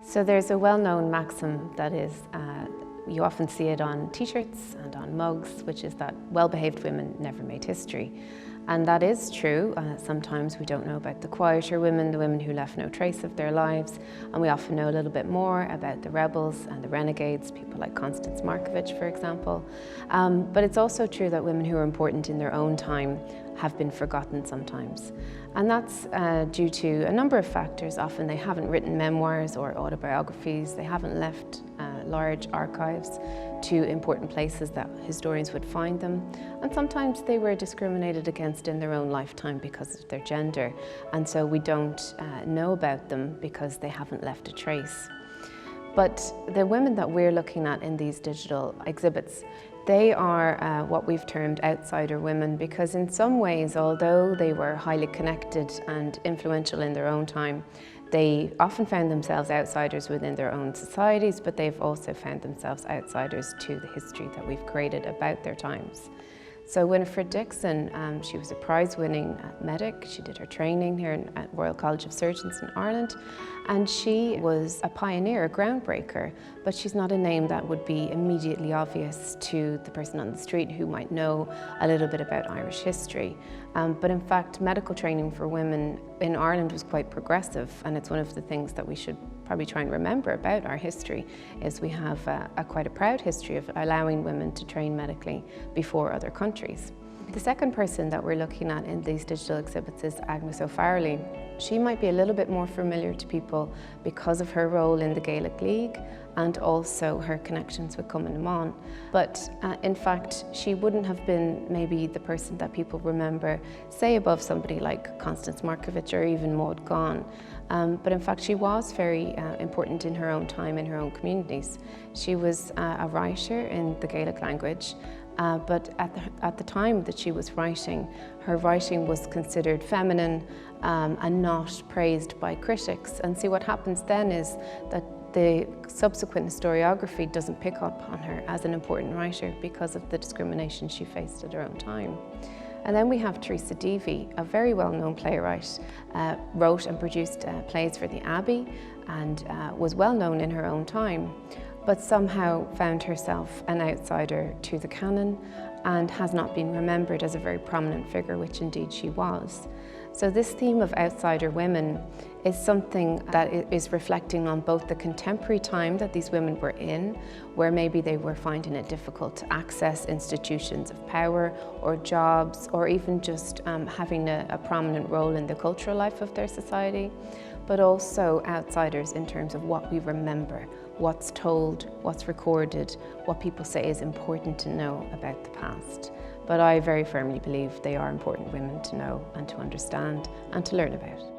So there's a well-known maxim that is, you often see it on t-shirts and on mugs, which is that well-behaved women never made history. And that is true. Sometimes we don't know about the quieter women, the women who left no trace of their lives, and we often know a little bit more about the rebels and the renegades, people like Constance Markievicz, for example. But it's also true that women who are important in their own time have been forgotten sometimes. And that's due to a number of factors. Often they haven't written memoirs or autobiographies, they haven't left large archives to important places that historians would find them. And sometimes they were discriminated against in their own lifetime because of their gender. And so we don't know about them because they haven't left a trace. But the women that we're looking at in these digital exhibits, they are what we've termed outsider women, because in some ways, although they were highly connected and influential in their own time, they often found themselves outsiders within their own societies, but they've also found themselves outsiders to the history that we've created about their times. So Winifred Dixon, she was a prize-winning medic. She did her training here at Royal College of Surgeons in Ireland, and she was a pioneer, a groundbreaker, but she's not a name that would be immediately obvious to the person on the street who might know a little bit about Irish history. But in fact, medical training for women in Ireland was quite progressive, and it's one of the things that we should probably try and remember about our history, is we have quite a proud history of allowing women to train medically before other countries. The second person that we're looking at in these digital exhibits is Agnes O'Farrelly. She might be a little bit more familiar to people because of her role in the Gaelic League and also her connections with Cumann na mBan. But in fact, she wouldn't have been maybe the person that people remember, say above somebody like Constance Markievicz or even Maud Gonne. But in fact, she was very important in her own time, in her own communities. She was a writer in the Gaelic language, but at the time that she was writing, her writing was considered feminine and not praised by critics. And see, what happens then is that the subsequent historiography doesn't pick up on her as an important writer because of the discrimination she faced at her own time. And then we have Teresa Deevy, a very well-known playwright, wrote and produced plays for the Abbey and was well-known in her own time, but somehow found herself an outsider to the canon and has not been remembered as a very prominent figure, which indeed she was. So this theme of outsider women is something that is reflecting on both the contemporary time that these women were in, where maybe they were finding it difficult to access institutions of power or jobs, or even just having a prominent role in the cultural life of their society, but also outsiders in terms of what we remember, what's told, what's recorded, what people say is important to know about the past. But I very firmly believe they are important women to know and to understand and to learn about.